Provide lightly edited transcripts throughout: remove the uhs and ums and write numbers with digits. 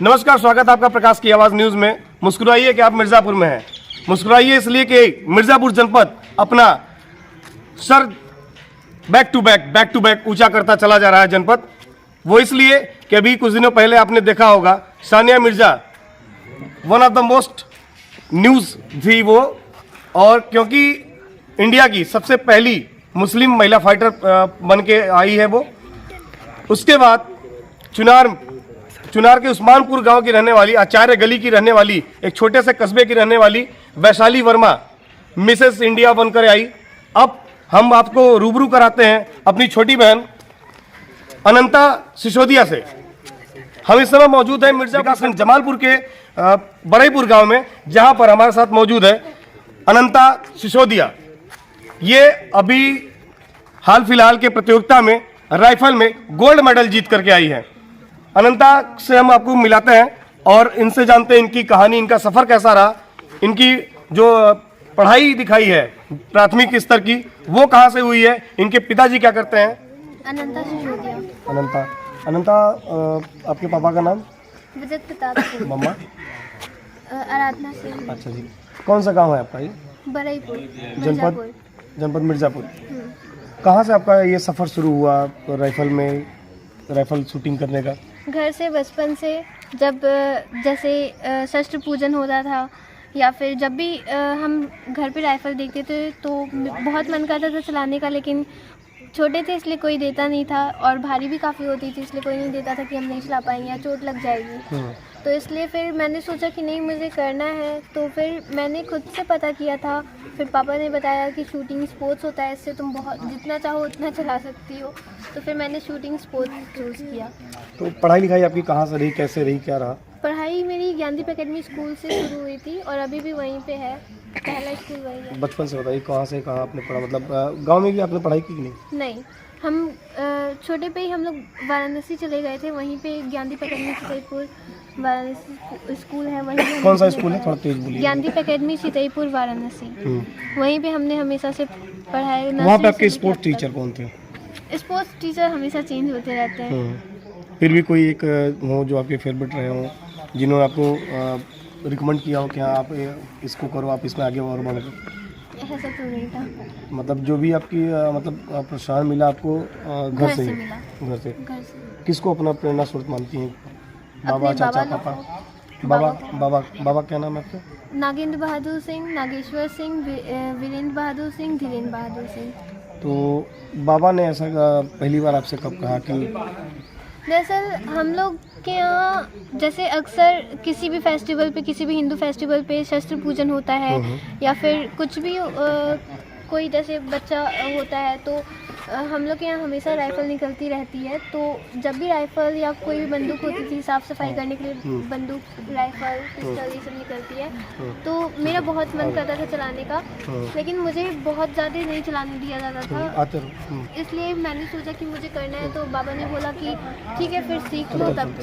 नमस्कार, स्वागत है आपका प्रकाश की आवाज़ न्यूज़ में। मुस्कुराइए कि आप मिर्ज़ापुर में हैं। मुस्कुराइए इसलिए कि मिर्ज़ापुर जनपद अपना सर बैक टू बैक ऊंचा करता चला जा रहा है जनपद। वो इसलिए कि अभी कुछ दिनों पहले आपने देखा होगा Sania Mirza one of the most news थी वो, और क्योंकि इंडिया की सबसे पहली मुस्लिम महिला फाइटर बन के आई है वो। उसके बाद चुनार के उस्मानपुर गांव की रहने वाली, आचार्य गली की रहने वाली, एक छोटे से कस्बे की रहने वाली वैशाली वर्मा मिसेस इंडिया बनकर आई। अब हम आपको रूबरू कराते हैं अपनी छोटी बहन अनंता सिसोदिया से। हम इस समय मौजूद हैं मिर्जापुर जमालपुर के बरईपुर गांव में, जहां पर हमारे साथ मौजूद है अनंता सिसोदिया। ये अभी हाल फिलहाल के प्रतियोगिता में राइफल में गोल्ड मेडल जीत करके आई है। अनंता से हम आपको मिलाते हैं और इनसे जानते हैं इनकी कहानी, इनका सफ़र कैसा रहा, इनकी जो पढ़ाई दिखाई है प्राथमिक स्तर की वो कहाँ से हुई है, इनके पिताजी क्या करते हैं। अनंता सिसोदिया। अनंता आपके पापा का नाम? विजय प्रताप सिंह। मम्मा? आराधना सिंह। अच्छा जी। कौन सा गांव है आपका ये? बरईपुर, जनपद मिर्ज़ापुर। कहाँ से आपका ये सफ़र शुरू हुआ राइफल शूटिंग करने का? घर से, बचपन से, जब जैसे शस्त्र पूजन होता था या फिर जब भी हम घर पे राइफल देखते थे तो बहुत मन करता था चलाने का, लेकिन छोटे थे इसलिए कोई देता नहीं था और भारी भी काफ़ी होती थी, इसलिए कोई नहीं देता था कि हम नहीं चला पाएंगे या चोट लग जाएगी। तो इसलिए फिर मैंने सोचा कि नहीं, मुझे करना है। तो फिर मैंने खुद से पता किया था, फिर पापा ने बताया कि शूटिंग स्पोर्ट्स होता है, इससे तुम बहुत जितना चाहो उतना चला सकती हो। तो फिर मैंने शूटिंग स्पोर्ट्स चूज़ किया। तो पढ़ाई लिखाई आपकी कहाँ से रही, कैसे रही, क्या रहा? पढ़ाई मेरी ज्ञानदीप एकेडमी स्कूल से शुरू हुई थी और अभी भी वहीं पे है, पहला स्कूल वही है। बचपन से बताइए कहाँ से कहाँ आपने पढ़ा, मतलब गांव में भी आपने पढ़ाई की कि नहीं? नहीं, हम छोटे पे ही हम लोग वाराणसी चले गए थे, वहीं पे ज्ञानदीप एकेडमी सीताईपुर वाराणसी स्कूल है, वहीं। कौन सा स्कूल है, थोड़ा तेज बोलिए। ज्ञानदीप एकेडमी सीताईपुर वाराणसी, वहीं पे हमने हमेशा से पढ़ाई। वहाँ पे आपके स्पोर्ट्स टीचर कौन थे? स्पोर्ट्स टीचर हमेशा चेंज होते रहते हैं। फिर भी कोई एक हो जो आपके फेवरेट रहे हो, जिन्होंने आपको रिकमेंड किया हो कि हाँ आप इसको करो, आप इसमें आगे और बढ़ो? ऐसा तो नहीं था, मतलब जो भी आपकी मतलब प्रोत्साहन मिला आपको घर से मिला। घर से घर से। किसको अपना प्रेरणा स्रोत मानती हैं? बाबा, अपने चाचा, बाबा पापा? बाबा क्या नाम है आपका? नागेंद्र बहादुर सिंह, नागेश्वर सिंह, वीरेंद्र बहादुर सिंह, धीरेन्द्र बहादुर सिंह। तो बाबा ने ऐसा पहली बार आपसे कब कहा कि? दरअसल हम लोग के यहाँ जैसे अक्सर किसी भी फेस्टिवल पे, किसी भी हिंदू फेस्टिवल पे शस्त्र पूजन होता है या फिर कुछ भी कोई जैसे बच्चा होता है तो हम लोग के यहाँ हमेशा राइफ़ल निकलती रहती है। तो जब भी राइफ़ल या कोई भी बंदूक होती थी साफ़ सफाई करने के लिए, बंदूक, राइफ़ल, पिस्टल ये सब निकलती है, तो मेरा बहुत मन करता था चलाने का, लेकिन मुझे बहुत ज़्यादा नहीं चलाने दिया जाता था। इसलिए मैंने सोचा कि मुझे करना है, तो बाबा ने बोला कि ठीक है फिर सीख लो, तब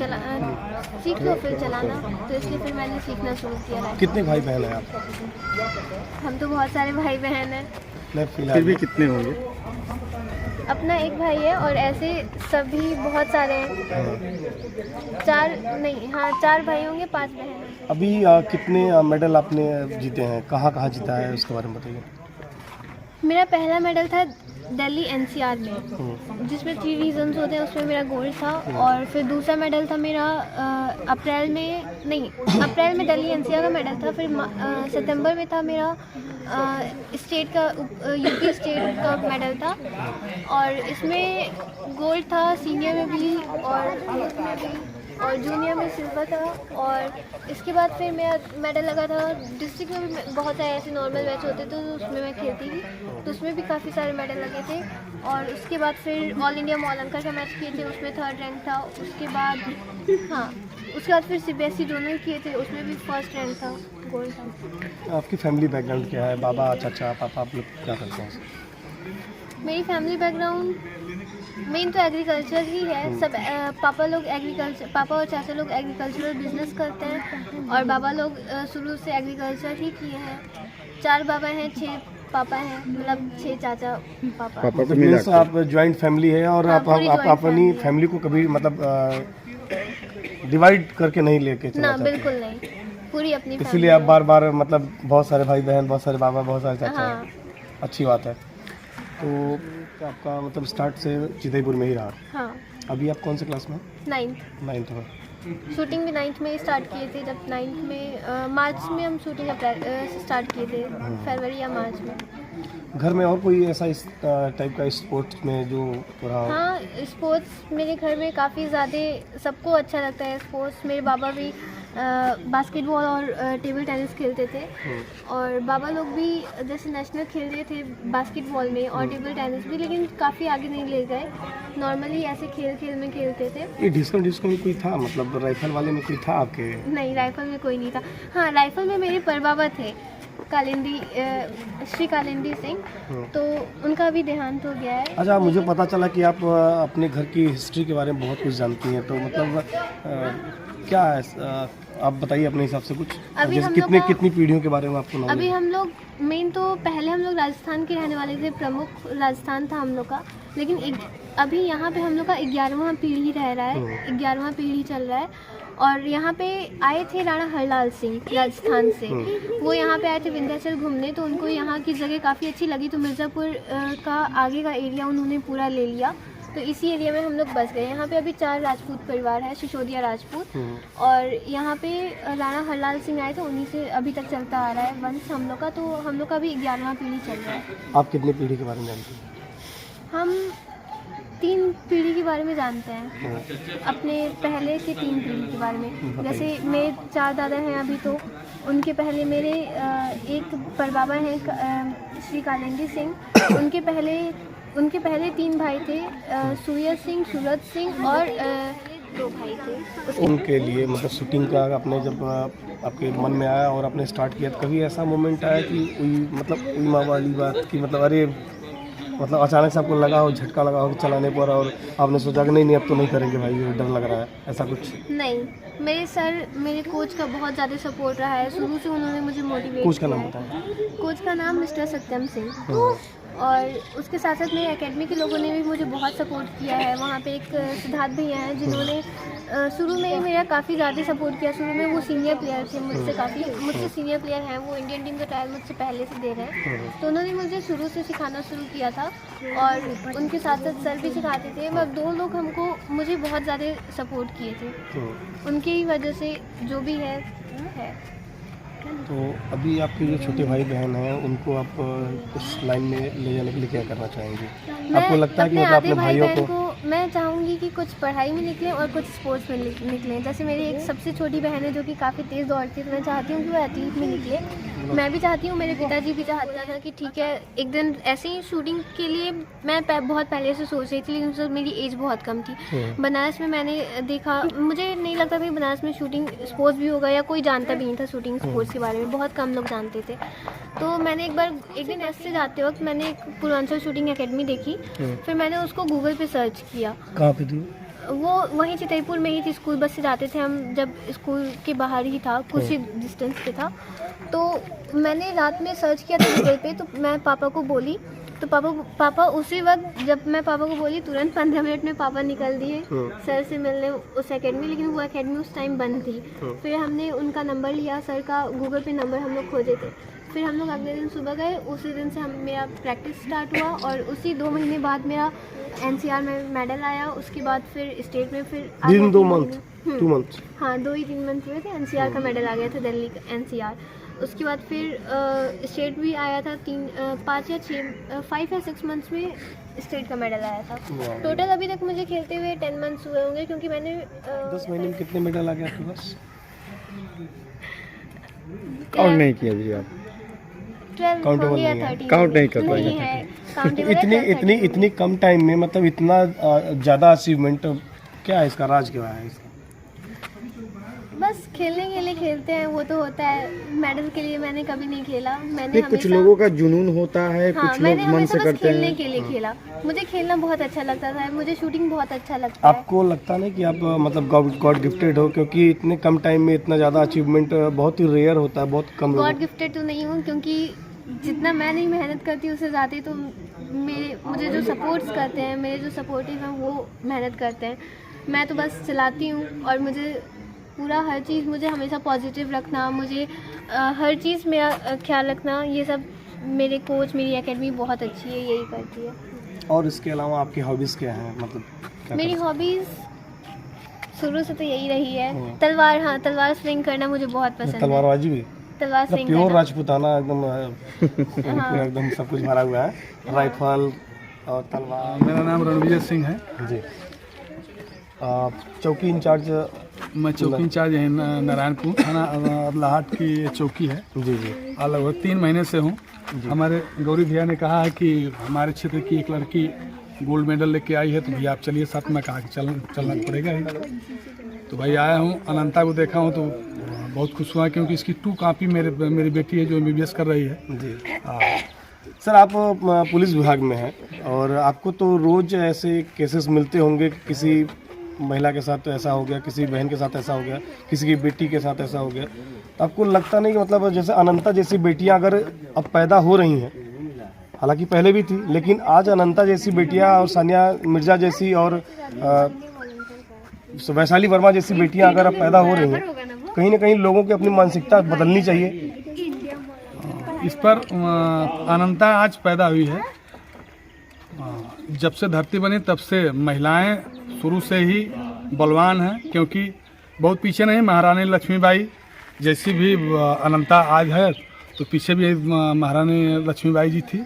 सीख लो फिर चलाना। तो इसलिए फिर मैंने सीखना शुरू किया। कितने भाई बहन हैं आप? हम तो बहुत सारे भाई बहन हैं। फिर भी कितने होंगे? अपना एक भाई है और ऐसे सभी बहुत सारे हैं। चार भाई होंगे, 5 बहन हैं। अभी कितने मेडल आपने जीते हैं, कहाँ कहाँ जीता है, उसके बारे में बताइए। मेरा पहला मेडल था दिल्ली एनसीआर में, जिसमें 3 रीजन्स होते हैं, उसमें मेरा गोल्ड था। और फिर दूसरा मेडल था मेरा अप्रैल में दिल्ली एनसीआर का मेडल था। फिर सितंबर में था मेरा स्टेट का, यूपी स्टेट का मेडल था, और इसमें गोल्ड था सीनियर में भी और यूथ में भी, और जूनियर में सिल्वर था। और इसके बाद फिर मेरा मेडल लगा था डिस्ट्रिक्ट में भी, बहुत सारे ऐसे नॉर्मल मैच होते थे तो उसमें मैं खेलती थी, तो उसमें भी काफ़ी सारे मेडल लगे थे। और उसके बाद फिर ऑल इंडिया मॉलंकर का मैच किए थे, उसमें 3rd रैंक था। उसके बाद फिर CBSE जोनल किए थे, उसमें भी 1st रैंक था, गोल्ड था। आपकी फैमिली बैकग्राउंड क्या है? बाबा, चाचा, पापा, आप लोग क्या करते हैं? मेरी फैमिली बैकग्राउंड मेन तो एग्रीकल्चर ही है। सब पापा और चाचा लोग एग्रीकल्चरल बिजनेस करते हैं और बाबा लोग शुरू से एग्रीकल्चर ही किए हैं। 4 बाबा हैं, 6 पापा हैं, मतलब 6 चाचा पापा को मिला आप जॉइंट फैमिली है। और आप अपनी फैमिली को कभी मतलब डिवाइड करके नहीं लेके चलना ना चाहती। बिल्कुल नहीं, पूरी अपनी इसीलिए आप बार बार मतलब बहुत सारे भाई बहन, बहुत सारे बाबा, बहुत सारे चाचा हाँ हैं। अच्छी बात है। तो आपका मतलब स्टार्ट से चितईपुर में ही रहा। हाँ अभी आप कौन से क्लास में? 9th। 9th में। शूटिंग भी 9th में स्टार्ट किए थे, जब 9th में मार्च में हम शूटिंग स्टार्ट किए थे, फरवरी या मार्च में। घर में और कोई ऐसा इस टाइप का स्पोर्ट्स में जो रहा हो? हाँ, स्पोर्ट्स मेरे घर में काफ़ी ज़्यादा सबको अच्छा लगता है स्पोर्ट्स। मेरे बाबा भी बास्केटबॉल और टेबल टेनिस खेलते थे, और बाबा लोग भी जैसे नेशनल खेल रहे थे बास्केटबॉल में और टेबल टेनिस भी, लेकिन काफ़ी आगे नहीं ले गए, नॉर्मली ऐसे खेल खेल में खेलते थे। ये डिस्को में कोई था, मतलब राइफल वाले में कोई था आपके? नहीं, राइफल में कोई नहीं था। हाँ, राइफल में मेरे परबाबा थे, कालिंदी श्री कालिंदी सिंह, तो उनका भी देहांत हो गया है। अच्छा, मुझे पता चला कि आप अपने घर की हिस्ट्री के बारे में बहुत कुछ जानती हैं, तो मतलब क्या है, आप बताइए अपने हिसाब से कुछ। अभी जैसे हम कितने लोग का- कितनी पीढ़ियों के बारे में आपको नॉलेज अभी है? हम लोग मेन तो पहले हम लोग राजस्थान के रहने वाले थे, प्रमुख राजस्थान था हम लोग का, लेकिन अभी यहाँ पे हम लोग का 11वां पीढ़ी रह रहा है, 11वां पीढ़ी चल रहा है। और यहाँ पे आए थे राणा हरलाल सिंह राजस्थान से, वो यहाँ पे आए थे विंध्याचल घूमने, तो उनको यहाँ की जगह काफ़ी अच्छी लगी, तो मिर्ज़ापुर का आगे का एरिया उन्होंने पूरा ले लिया, तो इसी एरिया में हम लोग बस गए। यहाँ पे अभी 4 राजपूत परिवार है, सिसोदिया राजपूत, और यहाँ पे राणा हरलाल सिंह आए थे, उन्हीं से अभी तक चलता आ रहा है वंश हम लोग का, तो हम लोग का अभी 11वां पीढ़ी चल रहा है। आप कितनी पीढ़ी के बारे में जानती हैं? हम 3 पीढ़ी के बारे में जानते हैं, अपने पहले के 3 पीढ़ी के बारे में। जैसे मेरे 4 दादा हैं अभी, तो उनके पहले मेरे एक परबाबा हैं श्री कालिंदी सिंह, उनके पहले 3 भाई थे, सूर्य सिंह, सूरज सिंह, और 2 भाई थे। उनके लिए मतलब शूटिंग का आपने जब आपके मन में आया और आपने स्टार्ट किया, तो कभी ऐसा मोमेंट आया कि कोई माँ वाली बात की, मतलब अरे मतलब अचानक से आपको लगा हो, झटका लगा हो चलाने पर, और आपने सोचा कि नहीं अब तो नहीं करेंगे भाई, ये डर लग रहा है, ऐसा कुछ? नहीं, मेरे सर, मेरे कोच का बहुत ज़्यादा सपोर्ट रहा है, शुरू से उन्होंने मुझे मोटिवेट कोच का किया नाम है। बताएं। कोच का नाम मिस्टर सत्यम सिंह, और उसके साथ साथ मेरे एकेडमी के लोगों ने भी मुझे बहुत सपोर्ट किया है। वहाँ पे एक सिद्धार्थ भैया हैं जिन्होंने शुरू में ही मेरा काफ़ी ज़्यादा सपोर्ट किया। शुरू में वो सीनियर प्लेयर थे, मुझसे सीनियर प्लेयर हैं, वो इंडियन टीम का ट्रायल मुझसे पहले से दे रहे हैं, तो उन्होंने मुझे शुरू से सिखाना शुरू किया था, और उनके साथ साथ सर भी सिखाते थे। मतलब 2 लोग मुझे बहुत ज़्यादा सपोर्ट किए थे, उनकी ही वजह से जो भी है। तो अभी आपके जो छोटे भाई बहन हैं, उनको आप इस लाइन में ले जाने के लिए क्या करना चाहेंगे? आपको लगता है कि मतलब अपने भाइयों को मैं चाहूँगी कि कुछ पढ़ाई में निकलें और कुछ स्पोर्ट्स में निकलें। जैसे मेरी एक सबसे छोटी बहन है जो कि काफ़ी तेज़ दौड़ती है, तो मैं चाहती हूँ कि वो एथलीट में निकले। मैं भी चाहती हूँ, मेरे पिताजी भी चाहता था कि ठीक है एक दिन ऐसे ही शूटिंग के लिए मैं बहुत पहले से सोच रही थी, लेकिन उस वक्त मेरी एज बहुत कम थी। बनारस में मैंने देखा, मुझे नहीं लगता था कि बनारस में शूटिंग स्पोर्ट्स भी होगा, या कोई जानता भी नहीं था शूटिंग स्पोर्ट्स के बारे में, बहुत कम लोग जानते थे। तो मैंने एक दिन ऐसे जाते वक्त मैंने एक पूर्वांचल शूटिंग एकेडमी देखी, फिर मैंने उसको गूगल पे सर्च किया। कहाँ पे थी? वो वहीं चितईपुर में ही थी, स्कूल बस से जाते थे हम, जब स्कूल के बाहर ही था, कुछ ही डिस्टेंस पे था। तो मैंने रात में सर्च किया था गूगल पे, तो मैं पापा को बोली, तो पापा उसी वक्त जब मैं पापा को बोली तुरंत 15 मिनट में पापा निकल दिए सर से मिलने उस एकेडमी, लेकिन वो एकेडमी उस टाइम बंद थी। फिर हमने उनका नंबर लिया, सर का गूगल पे नंबर हम लोग खोजे थे, फिर हम लोग अगले दिन सुबह गए, उसी दिन से मेरा प्रैक्टिस स्टार्ट हुआ, और उसी 2 महीने बाद मेरा NCR में मेडल आया। उसके बाद फिर स्टेट में फिर 2 मंथ हाँ 2-3 मंथ हुए थे, NCR का मेडल आ गया था, दिल्ली का NCR। उसके बाद फिर स्टेट भी आया था 5 या 6 मंथ्स में स्टेट का मेडल आया था। टोटल अभी तक मुझे खेलते हुए 10 मंथ्स हुए होंगे, क्योंकि मैंने 10 महीने में कितने मेडल आ गए आपके पास? काउंट नहीं किया जी आप? 12 Countable होंगे या नहीं है। 13 Count नहीं कर पाए। नहीं है, countable है, इतनी कम टाइम में, मतलब इतना ज़्यादा अचीवमेंट, क्या है इसका राज, क्या है इसका? बस खेलने के लिए खेलते हैं, वो तो होता है। मेडल के लिए मैंने कभी नहीं खेला, मैंने नहीं, कुछ हमेशा लोगों का जुनून होता है, हाँ, कुछ मैंने लोग मन हमेशा से बस करते खेलने हैं। के लिए खेला। मुझे खेलना बहुत अच्छा लगता था, मुझे शूटिंग बहुत अच्छा लगता है। आपको लगता नहीं कि आप मतलब गॉड गिफ्टेड हो, क्योंकि इतने कम टाइम में इतना ज़्यादा अचीवमेंट बहुत ही रेयर होता है, बहुत कम गॉड लोग। गिफ्टेड तो नहीं हूँ, क्योंकि जितना मैं नहीं मेहनत करती उससे ज़्यादा तो मुझे जो सपोर्ट्स करते हैं, मेरे जो सपोर्टिव हैं वो मेहनत करते हैं। मैं तो बस चलाती हूँ, और मुझे पूरा हर चीज़ मुझे हमेशा पॉजिटिव रखना, मुझे हर चीज़ मेरा ख्याल रखना, ये सब मेरे कोच, मेरी एकेडमी बहुत अच्छी है, यही करती है। और इसके अलावा आपकी हॉबीज़ क्या हैं, मतलब क्या मेरी करते हॉबीज़ शुरू से तो यही रही है, तलवार, हाँ तलवार स्विंग करना मुझे बहुत हैं? पसंद है। तलवारबाजी भी, तलवार स्विंग प्योर करना, राजपूताना एकदम हाँ। एकदम सब कुछ भरा हुआ है, राइफल और तलवार। मेरा नाम रणविजय सिंह है। जी, आप चौकी इंचार्ज? मैं चौकी इंचार्ज है नारायणपुर थाना अबलाहाट की चौकी है। जी जी। और लगभग 3 महीने से हूँ। हमारे गौरी भैया ने कहा है कि हमारे क्षेत्र की एक लड़की गोल्ड मेडल लेके आई है, तो भैया आप चलिए साथ में। कहा कि चलना पड़ेगा ही। तो भाई आया हूँ, अनंता को देखा हूँ तो बहुत खुश हुआ, क्योंकि इसकी 2 कॉपी मेरी बेटी है जो MBBS कर रही है। जी। सर, आप पुलिस विभाग में हैं और आपको तो रोज़ ऐसे केसेस मिलते होंगे, किसी महिला के साथ ऐसा हो गया, किसी बहन के साथ ऐसा हो गया, किसी की बेटी के साथ ऐसा हो गया। तो आपको लगता नहीं कि मतलब जैसे अनंता जैसी बेटियां अगर अब पैदा हो रही हैं, हालांकि पहले भी थी, लेकिन आज अनंता जैसी बेटियां और सानिया मिर्जा जैसी और वैशाली वर्मा जैसी बेटियां अगर अब पैदा हो रही हैं, कहीं ना कहीं लोगों की अपनी मानसिकता बदलनी चाहिए। इस पर अनंता आज पैदा हुई है। जब से धरती बनी तब से महिलाएं शुरू से ही बलवान हैं, क्योंकि बहुत पीछे नहीं, महारानी लक्ष्मीबाई जैसी भी अनंता आज है, तो पीछे भी महारानी लक्ष्मीबाई जी थी।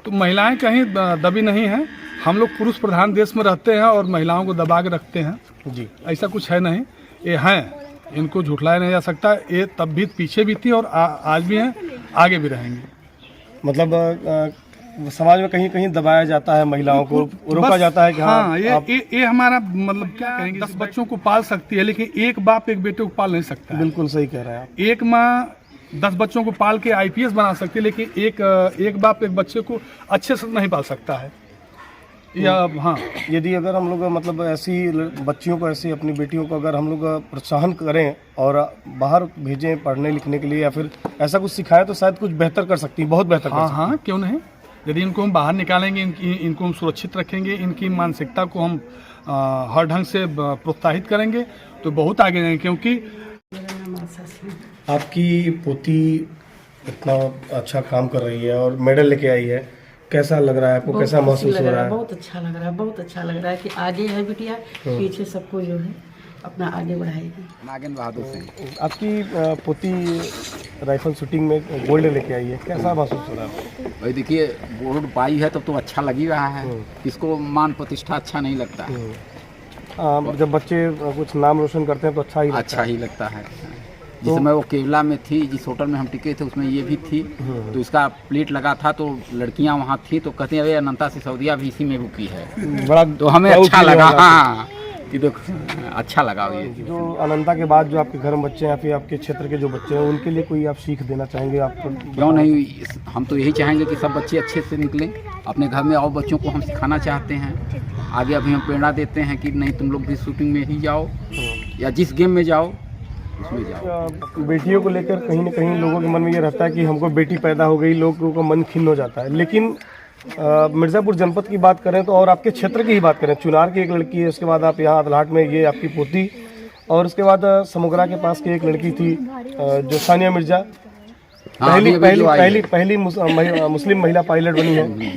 तो महिलाएं कहीं दबी नहीं हैं। हम लोग पुरुष प्रधान देश में रहते हैं और महिलाओं को दबा के रखते हैं जी, ऐसा कुछ है नहीं। ये हैं, इनको झुठलाया नहीं जा सकता। ये तब भी पीछे भी थी और आज भी हैं, आगे भी रहेंगे। मतलब समाज में कहीं कहीं दबाया जाता है, महिलाओं को रोका जाता है कि हाँ, ये हमारा मतलब क्या कहेंगे, 10 बच्चों को पाल सकती है, लेकिन एक बाप एक बेटे को पाल नहीं सकता है। बिल्कुल सही कह रहे हैं आप। एक माँ 10 बच्चों को पाल के IPS बना सकती है, लेकिन एक बाप एक बच्चे को अच्छे से नहीं पाल सकता है। या हाँ, यदि अगर हम लोग मतलब ऐसी बच्चियों को, ऐसी अपनी बेटियों को अगर हम लोग प्रोत्साहन करें और बाहर भेजें पढ़ने लिखने के लिए, या फिर ऐसा कुछ सिखाएं, तो शायद कुछ बेहतर कर सकती हैं, बहुत बेहतर कर सकती हैं। हाँ, क्यों नहीं। यदि इनको हम बाहर निकालेंगे, इनको हम सुरक्षित रखेंगे, इनकी मानसिकता को हम हर ढंग से प्रोत्साहित करेंगे, तो बहुत आगे जाएंगे। क्योंकि आपकी पोती इतना अच्छा काम कर रही है और मेडल लेके आई है, कैसा लग रहा है आपको? कैसा महसूस हो रहा है? बहुत अच्छा लग रहा है, बहुत अच्छा लग रहा है कि आगे है बिटिया, पीछे सबको जो है अपना आगे बढ़ाएगी। नागिन बहादुर सिंह। आपकी पोती राइफल शूटिंग में गोल्ड लेके आई है, कैसा महसूस हो रहा है? भाई देखिए, गोल्ड पाई है तब तो अच्छा लग ही रहा है। किसको मान प्रतिष्ठा अच्छा नहीं लगता है। जब बच्चे कुछ नाम रोशन करते हैं तो अच्छा ही लगता है। जिस समय वो केवला में थी, जिस होटल में हम टिके थे उसमें ये भी थी, तो इसका प्लेट लगा था, तो लड़कियां वहाँ थी, तो कहते हैं अनंता सिसोदिया भी इसी में रुकी है। बड़ा तो हमें अच्छा लगा। हाँ, कि तो अच्छा लगा। ये जो अनंता के बाद जो आपके घर में बच्चे हैं या फिर आपके क्षेत्र के जो बच्चे हैं, उनके लिए कोई आप सीख देना चाहेंगे? आप क्यों नहीं, हम तो यही चाहेंगे कि सब बच्चे अच्छे से निकलें। अपने घर में और बच्चों को हम सिखाना चाहते हैं। आगे अभी हम प्रेरणा देते हैं कि नहीं, तुम लोग भी शूटिंग में ही जाओ, या जिस गेम में जाओ उसमें जाओ। बेटियों को लेकर कहीं ना कहीं लोगों के मन में ये रहता है कि हमको बेटी पैदा हो गई, लोगों का मन खिन्न हो जाता है। लेकिन मिर्ज़ापुर जनपद की बात करें तो, और आपके क्षेत्र की ही बात करें, चुनार की एक लड़की है, उसके बाद आप यहाँ अदलाट में ये आपकी पोती, और उसके बाद समोगरा के पास की एक लड़की थी जो सानिया मिर्जा, पहली मुस्लिम महिला पायलट बनी है,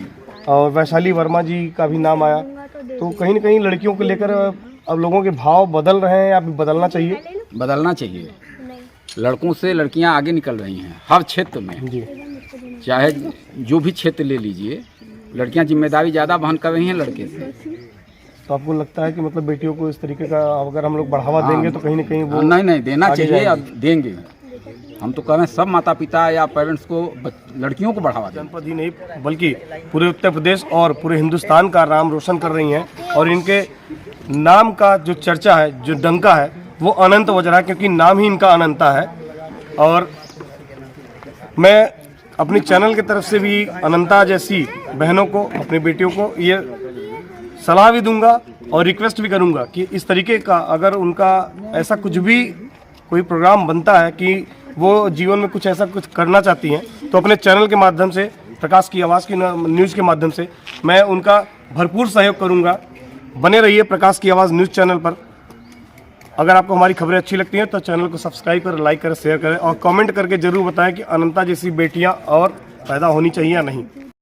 और वैशाली वर्मा जी का भी नाम आया। तो कहीं ना कहीं लड़कियों को लेकर अब लोगों के भाव बदल रहे हैं या बदलना चाहिए? बदलना चाहिए। लड़कों से लड़कियां आगे निकल रही हैं हर क्षेत्र में जी। चाहे जो भी क्षेत्र ले लीजिए, लड़कियां जिम्मेदारी ज़्यादा वहन कर रही हैं लड़के से। तो आपको लगता है कि मतलब बेटियों को इस तरीके का अगर हम लोग बढ़ावा देंगे तो कहीं ना कहीं वो नहीं देना चाहिए, अब देंगे। हम तो कह रहे हैं सब माता पिता या पेरेंट्स को लड़कियों को बढ़ावा दें। जनपद ही नहीं बल्कि पूरे उत्तर प्रदेश और पूरे हिंदुस्तान का नाम रोशन कर रही हैं, और इनके नाम का जो चर्चा है, जो डंका है, वो अनंत बज रहा है, क्योंकि नाम ही इनका अनंता है। और मैं अपनी चैनल की तरफ से भी अनंता जैसी बहनों को, अपनी बेटियों को ये सलाह भी दूंगा और रिक्वेस्ट भी करूंगा कि इस तरीके का अगर उनका ऐसा कुछ भी कोई प्रोग्राम बनता है कि वो जीवन में कुछ ऐसा कुछ करना चाहती हैं, तो अपने चैनल के माध्यम से, प्रकाश की आवाज़ की न्यूज़ के माध्यम से मैं उनका भरपूर सहयोग करूंगा। बने रहिए प्रकाश की आवाज़ न्यूज़ चैनल पर। अगर आपको हमारी खबरें अच्छी लगती हैं तो चैनल को सब्सक्राइब करें, लाइक करें, शेयर करें और कमेंट करके ज़रूर बताएं कि अनंता जैसी बेटियां और पैदा होनी चाहिए या नहीं।